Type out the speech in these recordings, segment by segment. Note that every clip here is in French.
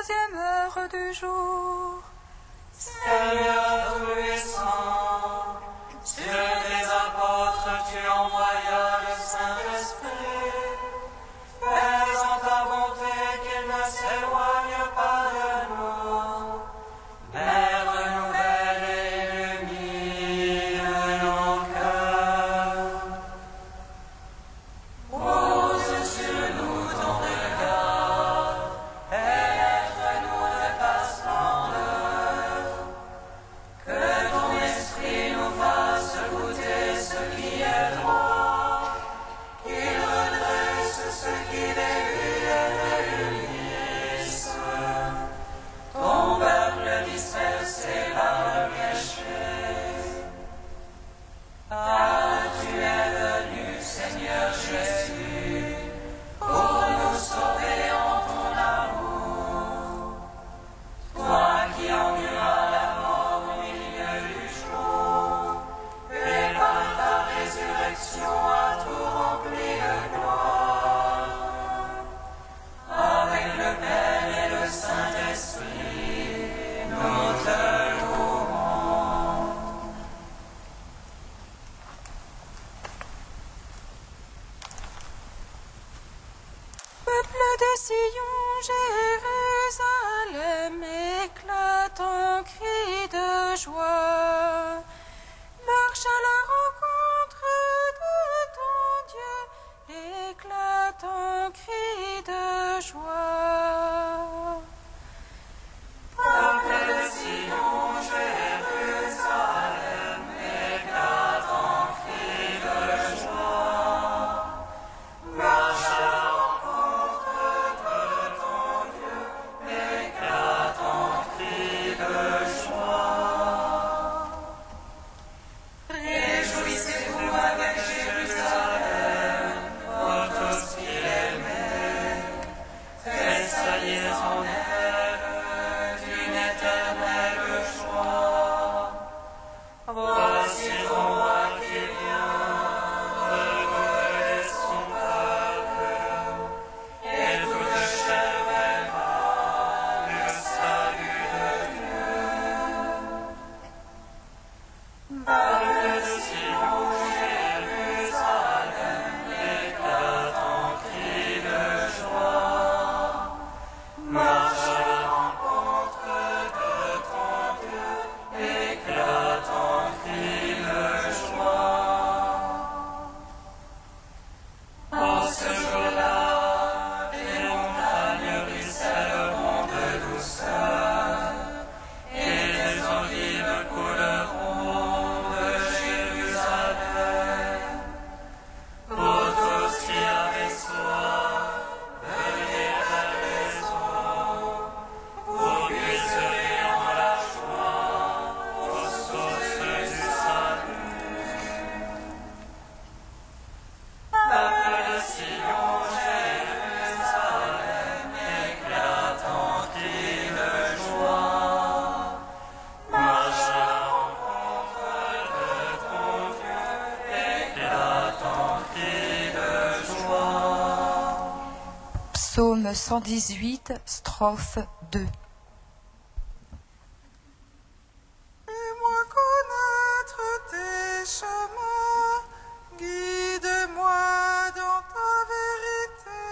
deuxième heure du jour. Seigneur tout-puissant, sur tes apôtres tu envoyas le Saint-Esprit. Fais en ta bonté qu'il ne s'éloigne pas de nous, mais renouvelle et illumine nos cœurs. Pose sur nous ton regard, et lève-nous de ta splendeur. Que ton esprit nous fasse goûter ce qui est droit, qu'il redresse ce qui dévie et réunisse ton peuple dispersé par le péché. Ah, tu es venu, Seigneur Jésus, pour nous sauver en ton amour. Toi qui enduras la mort au milieu du jour, et par ta résurrection as tout rempli de gloire. Avec le Père et le Saint-Esprit, nous te louons. Peuple de Sion, Jérusalem, éclate en cri de joie. Marche à la rencontre de ton Dieu, éclate en cri de joie. Peuple de Sion, Jérusalem, éclate en cri de joie. Marche à la rencontre de ton Dieu, éclate en cri de joie. Réjouissez-vous avec Jérusalem, vous tous qui l'aimez. Tressaillez en elle d'une éternelle joie. Voici ton roi qui vient, renouveler son peuple, et toute chair verra le salut de Dieu. Peuple de Sion, Jérusalem, éclate en cri de joie. Marche à la rencontre de ton Dieu, éclate en cri de joie. En ce jour-là, les montagnes ruisselleront de douceur, et les olives couleront de Jérusalem. Vous tous qui avez soif, venez vers les eaux, vous puiserez en la joie aux sources du salut. Peuple de Sion, Jérusalem, éclate en cri de joie. Marche à la rencontre de ton Dieu, éclate en cri de joie. Psaume 118, strophe 2. Fais-moi connaître tes chemins, guide-moi dans ta vérité.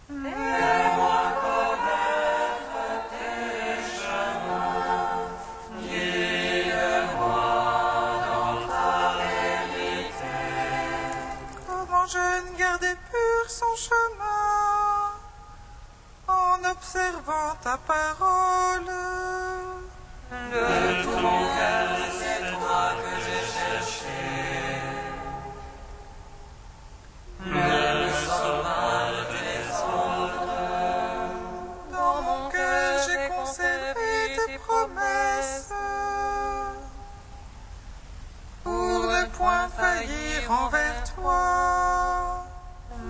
Fais-moi connaître tes chemins, guide-moi dans ta vérité. Comment jeune garder pur son chemin, en observant ta parole. De tout mon cœur, c'est toi que j'ai cherché. Le sommeil des autres. Dans mon cœur j'ai conservé tes promesses, pour ne point faillir envers toi.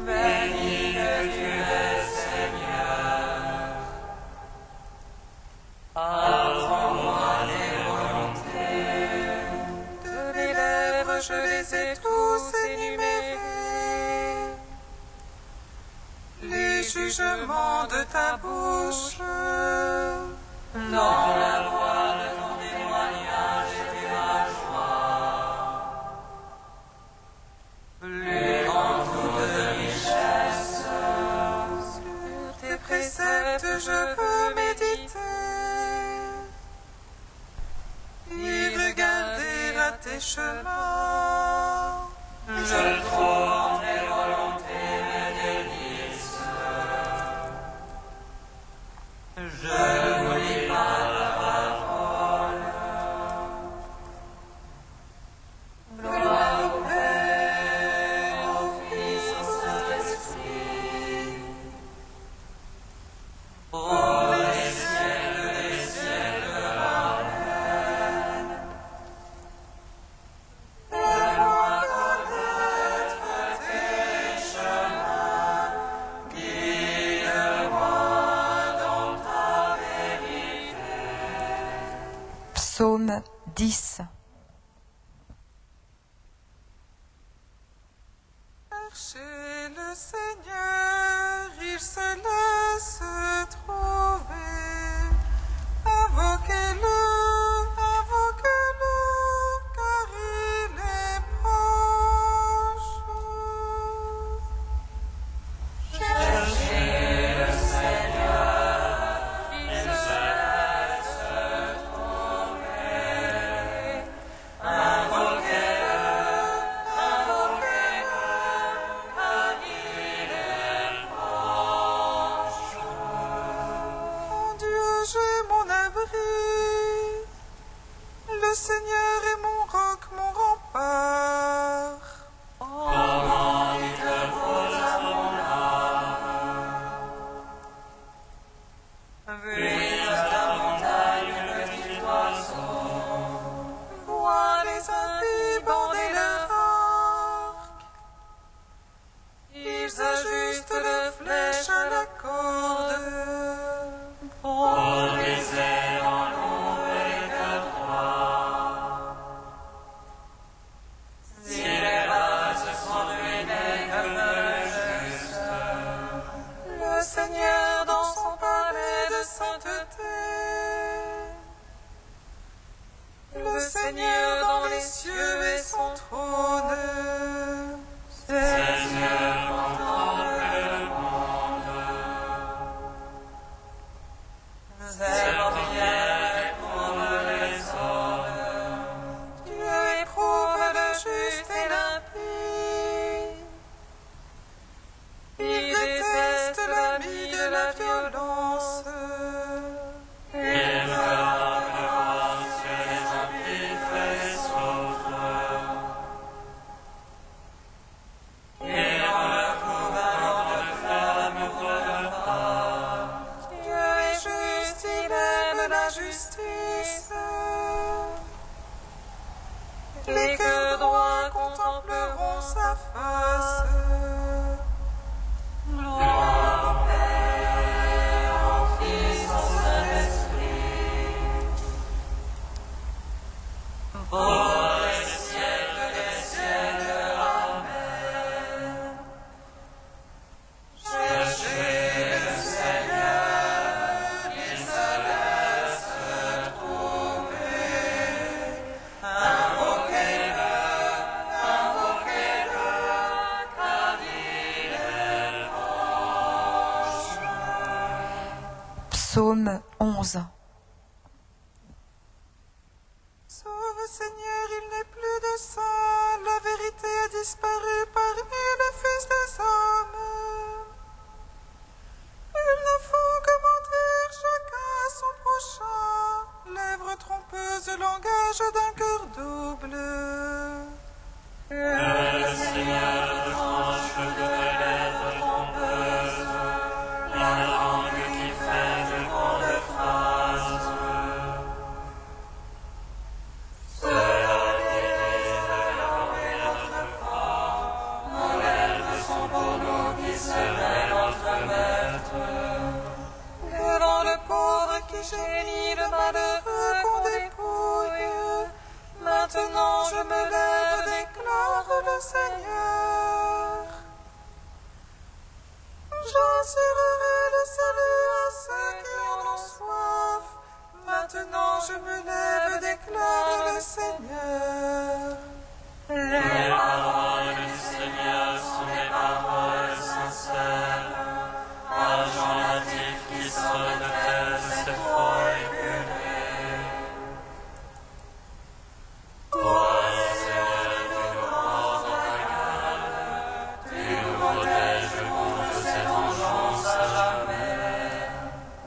Béni que tu es, Seigneur. Apprends-moi tes volontés. chant de ta bouche. Dans la voix de ton témoignage était ma joie. Plus grand toute richesse. Sur tes préceptes je veux méditer. Et regarder à tes chemins. Je trouve en tes volontés mes délices. Je n'oublie pas ta parole. Gloire au Père, au Fils, au Saint-Esprit. Pour les siècles des siècles. Amen. Fais-moi connaître tes chemins. Guide-moi dans ta vérité. Psaume 10. Cherchez le Seigneur, il se laisse trouver. Invoquez-le, invoquez-le, car il est proche. Cherchez le Seigneur, il se laisse trouver. Invoquez-le, invoquez-le, car il est proche. En Dieu, j'ai mon abri. Le Seigneur est mon roc, mon rempart. Comment il te pose à mon âme. Puis à ta montagne le petit oiseau. Vois les impies bander leur arc. Ils ajustent les flèches à la corde. Pour des ailes en l'ombre et les cœurs droits. Si les vases sont ruinés comme le juste, Le Seigneur dans son palais de sainteté. Le Seigneur dans les cieux et son trône. Seigneur, contemple le monde. Ses paupières couvrent les hommes. Dieu éprouve le juste et l'impie. Il déteste l'ami de la violence. Il fera pleuvoir sur les impies fait souffre. Et dans le gouvernement de flamme pour le pas. Dieu est juste, il aime la justice. Les cœurs droits contempleront sa face. Gloire au Père, au Fils, au Saint-Esprit. Pour les siècles des siècles. Amen. Cherchez le Seigneur, il se laisse trouver. Invoquez-le, invoquez-le, car il est proche. Psaume 11. Sauve Seigneur, il n'est plus de sang, la vérité a disparu parmi le Fils des hommes. Ils ne font que mentir chacun à son prochain, lèvres trompeuses, langage d'un cœur double. Que le Seigneur tranche de lèvres trompeuses, la langue qui fait de grandes phrases. Ceux-là qui disent de l'or et notre foi, nos lèvres sont pour nous qui se mêlent entre maîtres. Devant le pauvre qui gémit, le malheureux qu'on dépouille, maintenant sonne-t-elle cette fois éculée? Toi, Seigneur, tu nous portes dans ta garde, tu nous protèges contre cette vengeance à jamais.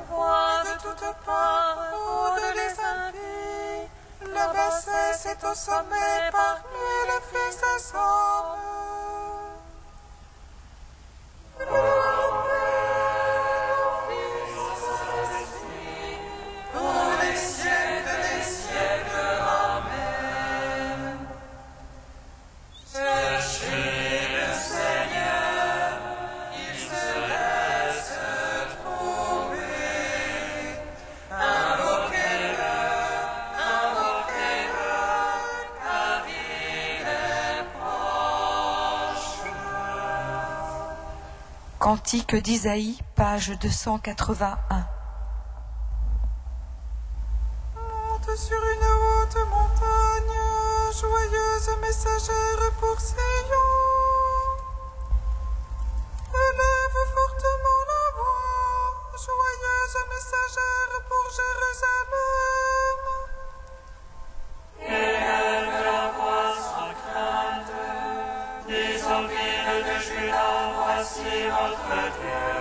Vois de toutes parts, rôdent les impies, la bassesse est au sommet parmi les fils des hommes. Pour les siècles des siècles, Amen. Cherchez le Seigneur, il se laisse trouver. Invoquez-le, car il est proche. Cantique d'Isaïe, page 281. Monte sur une haute montagne, joyeuse messagère pour Sion. Élève fortement la voix, joyeuse messagère pour Jérusalem. Élève la voix sans crainte, des villes de Juda, voici votre Dieu.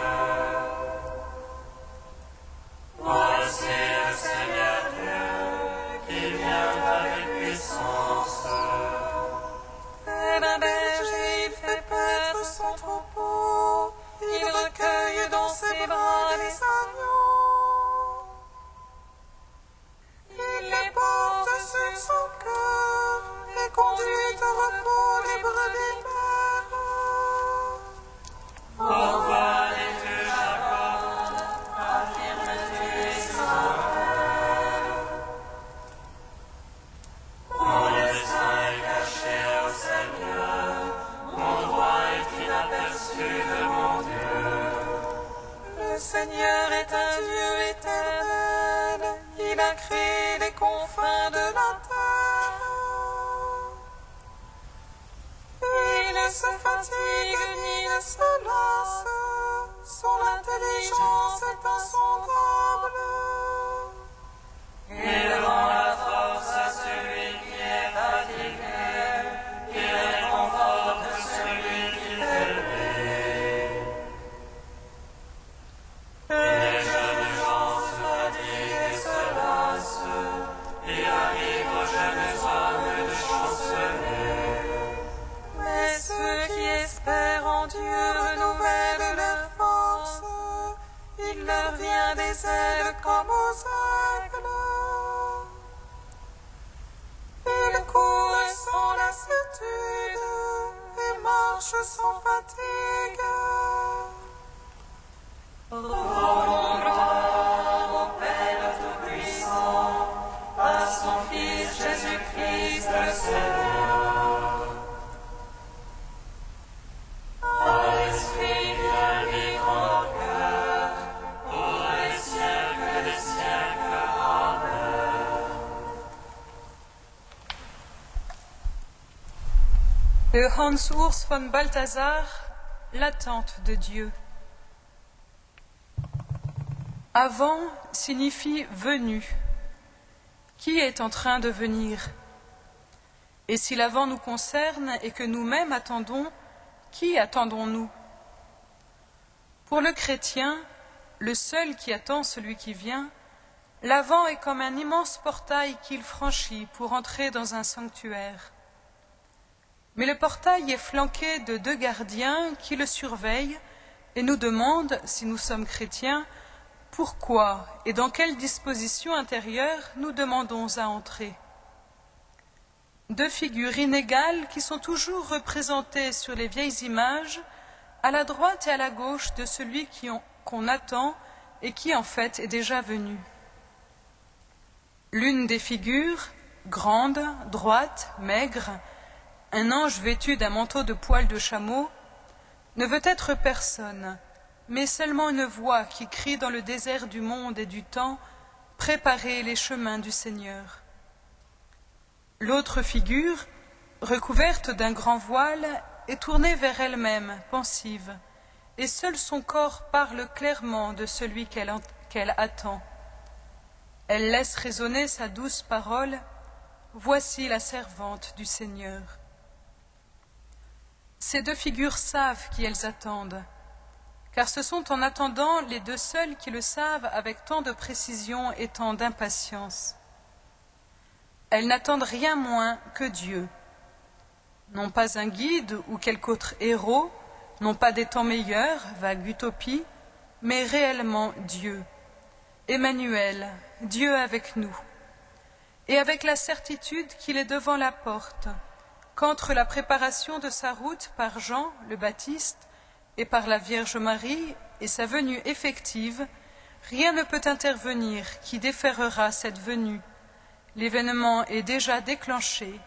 Voici le Seigneur Dieu, qui vient avec puissance. Et d'un berger, il fait paître son troupeau, il recueille dans ses bras les agneaux. Il les porte sur son cœur et conduit au repos les brebis mères. Pourquoi dis-tu Jacob, affirmes-tu Israël? Mon dessein est caché au Seigneur, mon droit est inaperçu de mon Dieu. Le Seigneur est un Dieu éternel, il a créé les confins de la terre. Il ne se fatigue ni ne se lasse, son intelligence est insondable. Il rend la force à celui qui est fatigué, il réconforte celui qui faiblit. Les jeunes gens se fatiguent et se lassent, il arrive aux jeunes hommes de chanceler. Mais ceux qui espèrent en Dieu renouvellent leur force, il leur vient des ailes comme aux aigles. Ils courent sans lassitude et marchent sans fatigue. Rendons gloire au Père Tout-Puissant, à son Fils Jésus-Christ le Seigneur. À l'Esprit qui habite en nos cœurs, pour les siècles des siècles. Amen. De Hans Urs von Balthasar, l'attente de Dieu. Avant signifie venu. Qui est en train de venir? Et si l'avant nous concerne et que nous-mêmes attendons, qui attendons-nous? Pour le chrétien, le seul qui attend celui qui vient, l'avant est comme un immense portail qu'il franchit pour entrer dans un sanctuaire. Mais le portail est flanqué de 2 gardiens qui le surveillent et nous demandent, si nous sommes chrétiens, pourquoi et dans quelle disposition intérieure nous demandons à entrer. 2 figures inégales qui sont toujours représentées sur les vieilles images, à la droite et à la gauche de celui qu'on attend et qui en fait est déjà venu. L'une des figures, grande, droite, maigre, un ange vêtu d'un manteau de poils de chameau, ne veut être personne, mais seulement une voix qui crie dans le désert du monde et du temps, « Préparez les chemins du Seigneur ». L'autre figure, recouverte d'un grand voile, est tournée vers elle-même, pensive, et seul son corps parle clairement de celui qu'elle attend. Elle laisse résonner sa douce parole, « Voici la servante du Seigneur ». Ces deux figures savent qui elles attendent, car ce sont en attendant les deux seuls qui le savent avec tant de précision et tant d'impatience. Elles n'attendent rien moins que Dieu. Non pas un guide ou quelque autre héros, non pas des temps meilleurs, vague utopie, mais réellement Dieu. Emmanuel, Dieu avec nous, et avec la certitude qu'il est devant la porte, qu'entre la préparation de sa route par Jean le Baptiste et par la Vierge Marie et sa venue effective, rien ne peut intervenir qui déférera cette venue. L'événement est déjà déclenché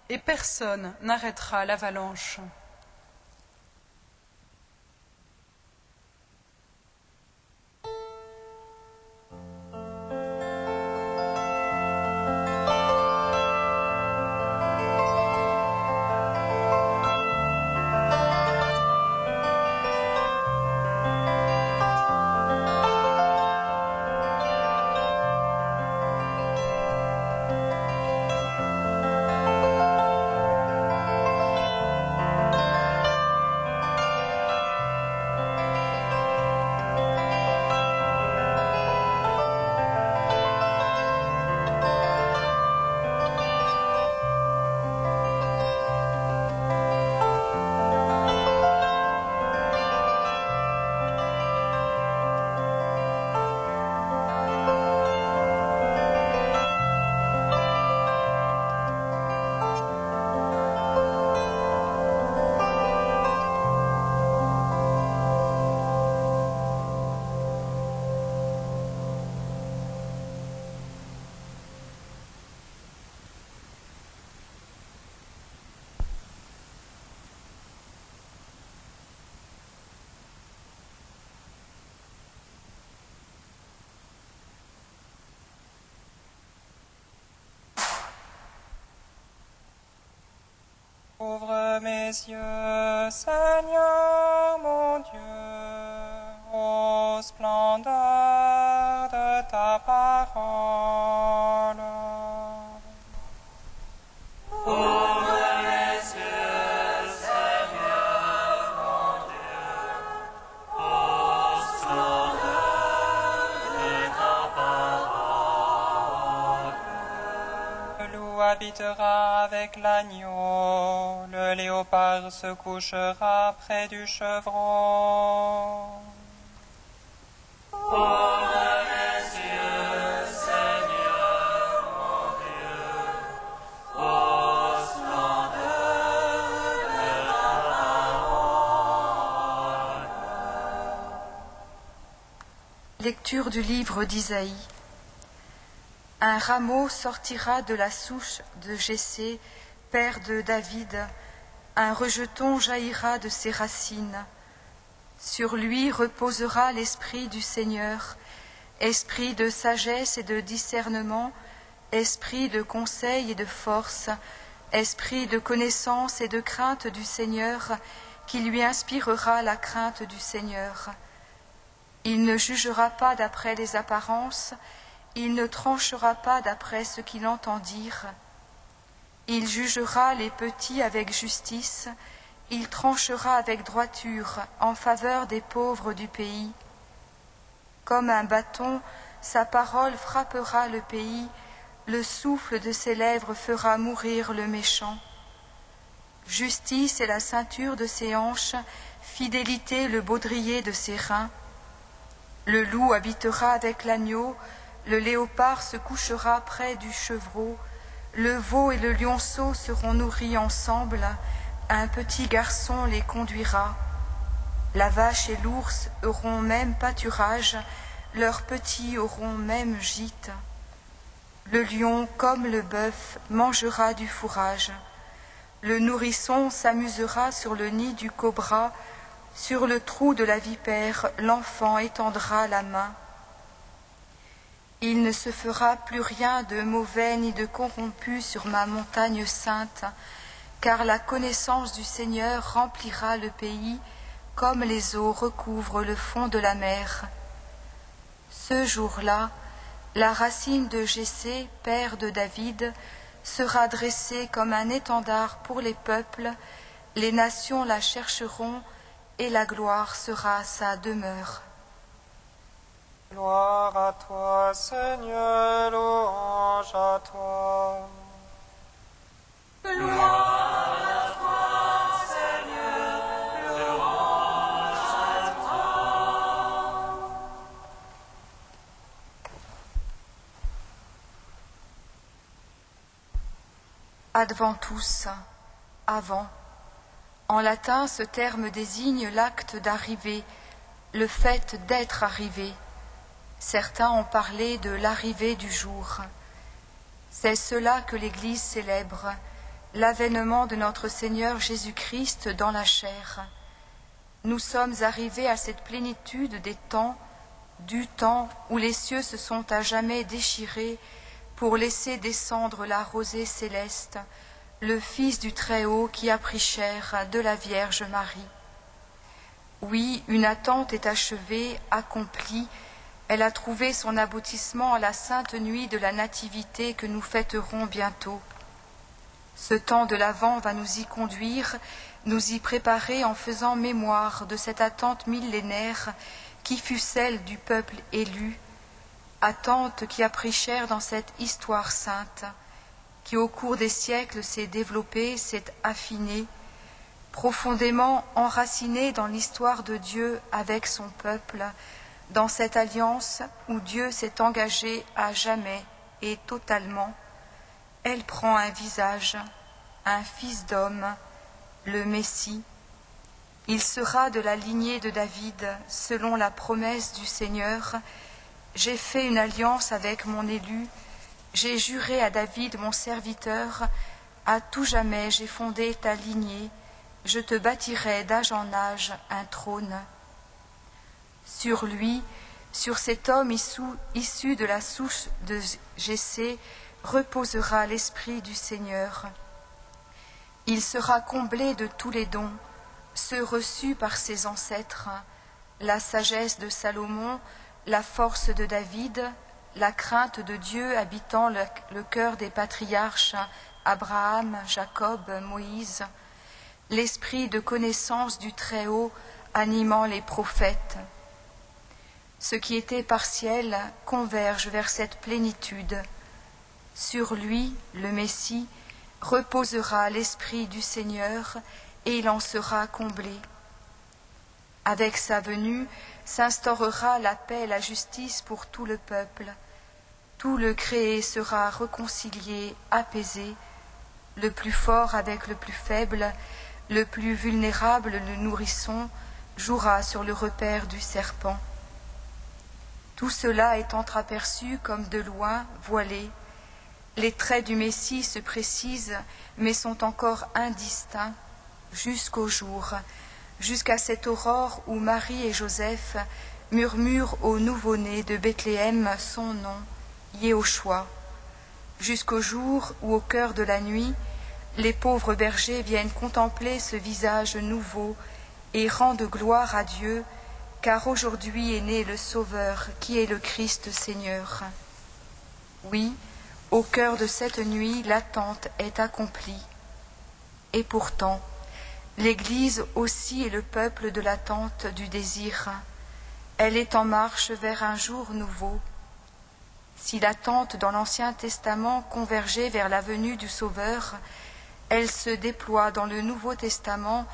et personne n'arrêtera l'avalanche. Ouvre mes yeux, Seigneur mon Dieu, ô splendeur de ta parole. Ouvre mes yeux, Seigneur mon Dieu, ô splendeur de ta parole. Le loup habitera avec l'agneau, le léopard se couchera près du chevreau. Ouvre mes yeux, Seigneur mon Dieu, ô splendeur de ta parole. Lecture du livre d'Isaïe. Un rameau sortira de la souche de Jessé, père de David, un rejeton jaillira de ses racines. Sur lui reposera l'esprit du Seigneur, esprit de sagesse et de discernement, esprit de conseil et de force, esprit de connaissance et de crainte du Seigneur, qui lui inspirera la crainte du Seigneur. Il ne jugera pas d'après les apparences, il ne tranchera pas d'après ce qu'il entend dire. Il jugera les petits avec justice, il tranchera avec droiture en faveur des pauvres du pays. Comme un bâton, sa parole frappera le pays, le souffle de ses lèvres fera mourir le méchant. Justice est la ceinture de ses hanches, fidélité le baudrier de ses reins. Le loup habitera avec l'agneau, le léopard se couchera près du chevreau, le veau et le lionceau seront nourris ensemble, un petit garçon les conduira. La vache et l'ours auront même pâturage, leurs petits auront même gîte. Le lion, comme le bœuf, mangera du fourrage. Le nourrisson s'amusera sur le nid du cobra, sur le trou de la vipère, l'enfant étendra la main. Il ne se fera plus rien de mauvais ni de corrompu sur ma montagne sainte, car la connaissance du Seigneur remplira le pays, comme les eaux recouvrent le fond de la mer. Ce jour-là, la racine de Jessé, père de David, sera dressée comme un étendard pour les peuples, les nations la chercheront et la gloire sera sa demeure. Gloire à toi, Seigneur, louange à toi. Gloire à toi, Seigneur, louange à toi. Adventus, avant. En latin, ce terme désigne l'acte d'arriver, le fait d'être arrivé. Certains ont parlé de l'arrivée du jour. C'est cela que l'Église célèbre, l'avènement de notre Seigneur Jésus-Christ dans la chair. Nous sommes arrivés à cette plénitude des temps, du temps où les cieux se sont à jamais déchirés pour laisser descendre la rosée céleste, le Fils du Très-Haut qui a pris chair de la Vierge Marie. Oui, une attente est achevée, accomplie. Elle a trouvé son aboutissement à la sainte nuit de la Nativité que nous fêterons bientôt. Ce temps de l'Avent va nous y conduire, nous y préparer en faisant mémoire de cette attente millénaire qui fut celle du peuple élu, attente qui a pris chair dans cette histoire sainte, qui au cours des siècles s'est développée, s'est affinée, profondément enracinée dans l'histoire de Dieu avec son peuple, dans cette alliance où Dieu s'est engagé à jamais et totalement. Elle prend un visage, un fils d'homme, le Messie. Il sera de la lignée de David, selon la promesse du Seigneur. J'ai fait une alliance avec mon élu, j'ai juré à David mon serviteur, à tout jamais j'ai fondé ta lignée, je te bâtirai d'âge en âge un trône. Sur lui, sur cet homme issu de la souche de Jessé, reposera l'Esprit du Seigneur. Il sera comblé de tous les dons, ceux reçus par ses ancêtres, la sagesse de Salomon, la force de David, la crainte de Dieu habitant le cœur des patriarches Abraham, Jacob, Moïse, l'esprit de connaissance du Très-Haut animant les prophètes. Ce qui était partiel converge vers cette plénitude. Sur lui, le Messie, reposera l'Esprit du Seigneur et il en sera comblé. Avec sa venue s'instaurera la paix et la justice pour tout le peuple. Tout le créé sera réconcilié, apaisé, le plus fort avec le plus faible, le plus vulnérable, le nourrisson, jouera sur le repaire du serpent. Tout cela est entreaperçu comme de loin, voilé. Les traits du Messie se précisent, mais sont encore indistincts jusqu'au jour, jusqu'à cette aurore où Marie et Joseph murmurent au nouveau-né de Bethléem son nom, Yéhoshua, jusqu'au jour où, au cœur de la nuit, les pauvres bergers viennent contempler ce visage nouveau et rendent gloire à Dieu, car aujourd'hui est né le Sauveur qui est le Christ Seigneur. Oui, au cœur de cette nuit, l'attente est accomplie. Et pourtant, l'Église aussi est le peuple de l'attente, du désir. Elle est en marche vers un jour nouveau. Si l'attente dans l'Ancien Testament convergeait vers la venue du Sauveur, elle se déploie dans le Nouveau Testament,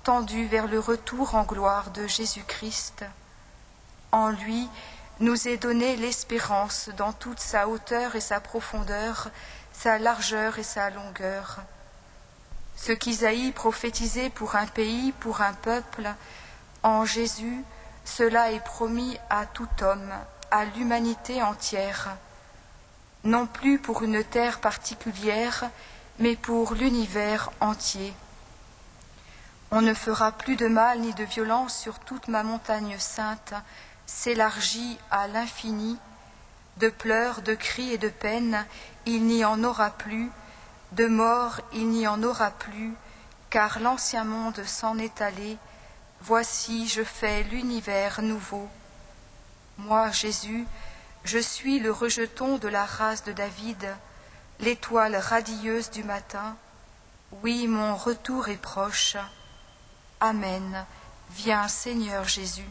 tendue vers le retour en gloire de Jésus-Christ. En lui, nous est donnée l'espérance dans toute sa hauteur et sa profondeur, sa largeur et sa longueur. Ce qu'Isaïe prophétisait pour un pays, pour un peuple, en Jésus, cela est promis à tout homme, à l'humanité entière, non plus pour une terre particulière, mais pour l'univers entier. On ne fera plus de mal ni de violence sur toute ma montagne sainte, s'élargit à l'infini. De pleurs, de cris et de peines, il n'y en aura plus. De mort, il n'y en aura plus, car l'ancien monde s'en est allé. Voici, je fais l'univers nouveau. Moi, Jésus, je suis le rejeton de la race de David, l'étoile radieuse du matin. Oui, mon retour est proche. Amen. Viens, Seigneur Jésus.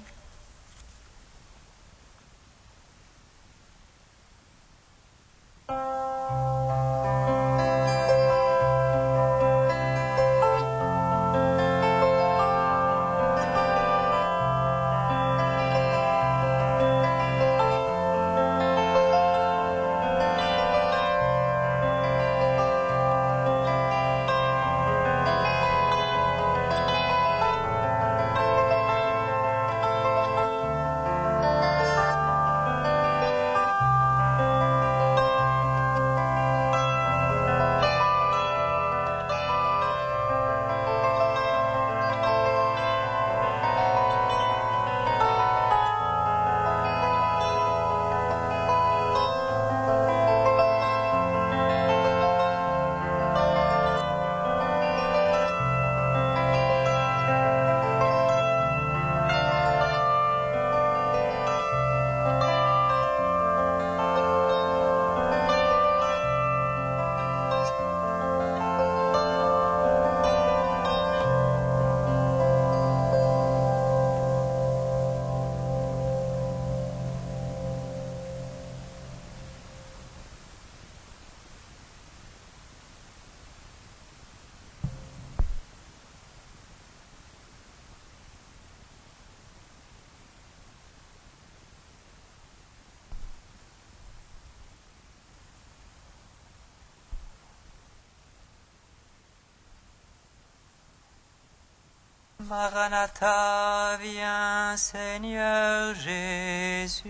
Maranatha, viens Seigneur Jésus.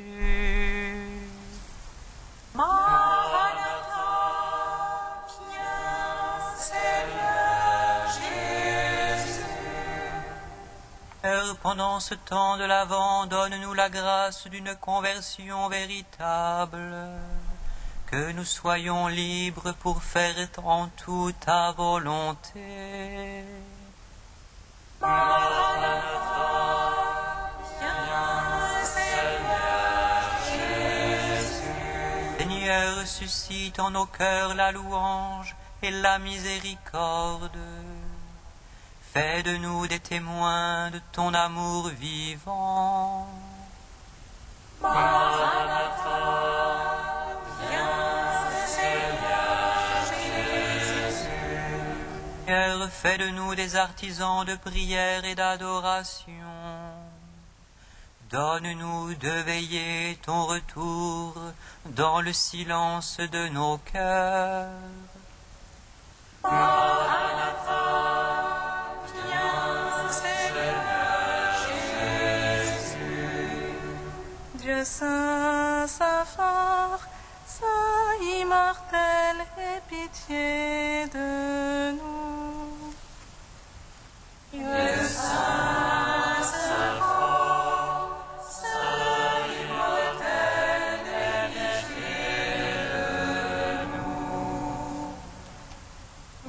Maranatha, viens Seigneur Jésus. Seigneur, pendant ce temps de l'Avent, donne-nous la grâce d'une conversion véritable, que nous soyons libres pour faire en tout ta volonté. Maranatha, viens Seigneur Jésus. Seigneur, suscite en nos cœurs la louange et la miséricorde. Fais de nous des témoins de ton amour vivant. Maranatha, viens Seigneur Jésus. Seigneur, fais de nous des artisans de prière et d'adoration. Donne-nous de veiller ton retour dans le silence de nos cœurs. Maranatha, viens Seigneur Jésus. Dieu saint, saint fort, saint immortel, aie pitié de nous. Dieu saint, saint fort, saint immortel, aie pitié de nous.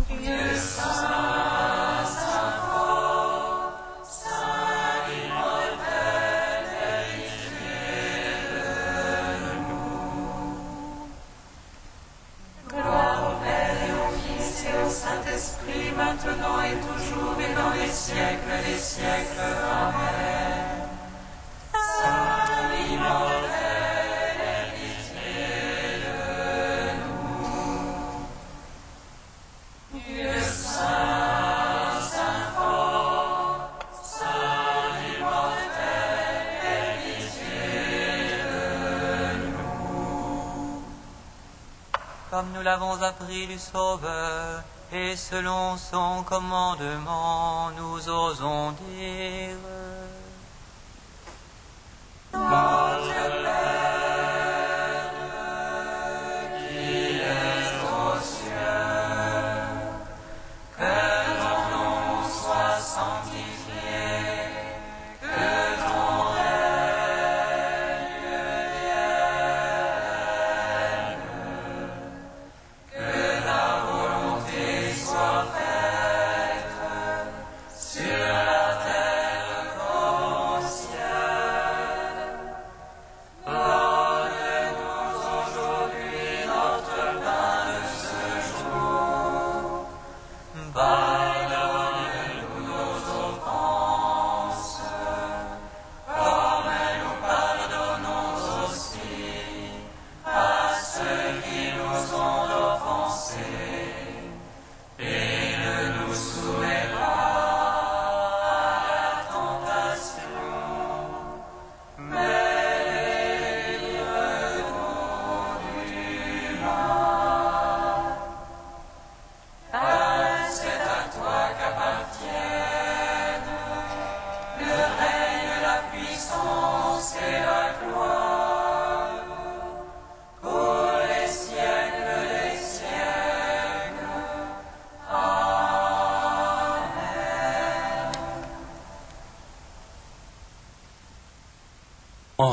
Dieu saint, saint fort, saint immortel, aie pitié de nous. Gloire au Père et au Fils et au Saint-Esprit, maintenant et toujours et dans les siècles des siècles. Amen. Saint immortel, aie pitié de nous. Dieu saint, saint fort, saint immortel, aie pitié de nous. Comme nous l'avons appris du Sauveur, et selon son commandement, nous osons dire: Notre Père, qui es aux cieux, que ton nom soit sanctifié, que ton règne vienne, que ta volonté soit faite sur la terre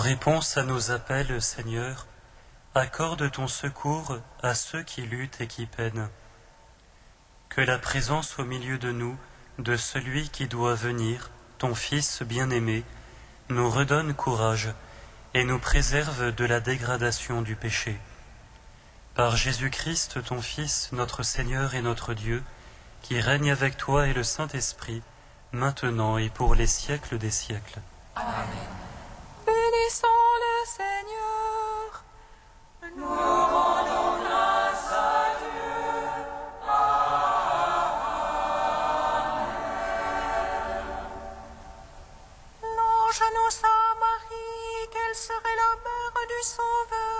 réponse à nos appels, Seigneur, accorde ton secours à ceux qui luttent et qui peinent. Que la présence au milieu de nous de celui qui doit venir, ton Fils bien-aimé, nous redonne courage et nous préserve de la dégradation du péché. Par Jésus-Christ, ton Fils, notre Seigneur et notre Dieu, qui règne avec toi et le Saint-Esprit, maintenant et pour les siècles des siècles. Amen. Bénissons le Seigneur. Nous rendons grâce à Dieu. L'ange annonça à Marie qu'elle serait la mère du Sauveur.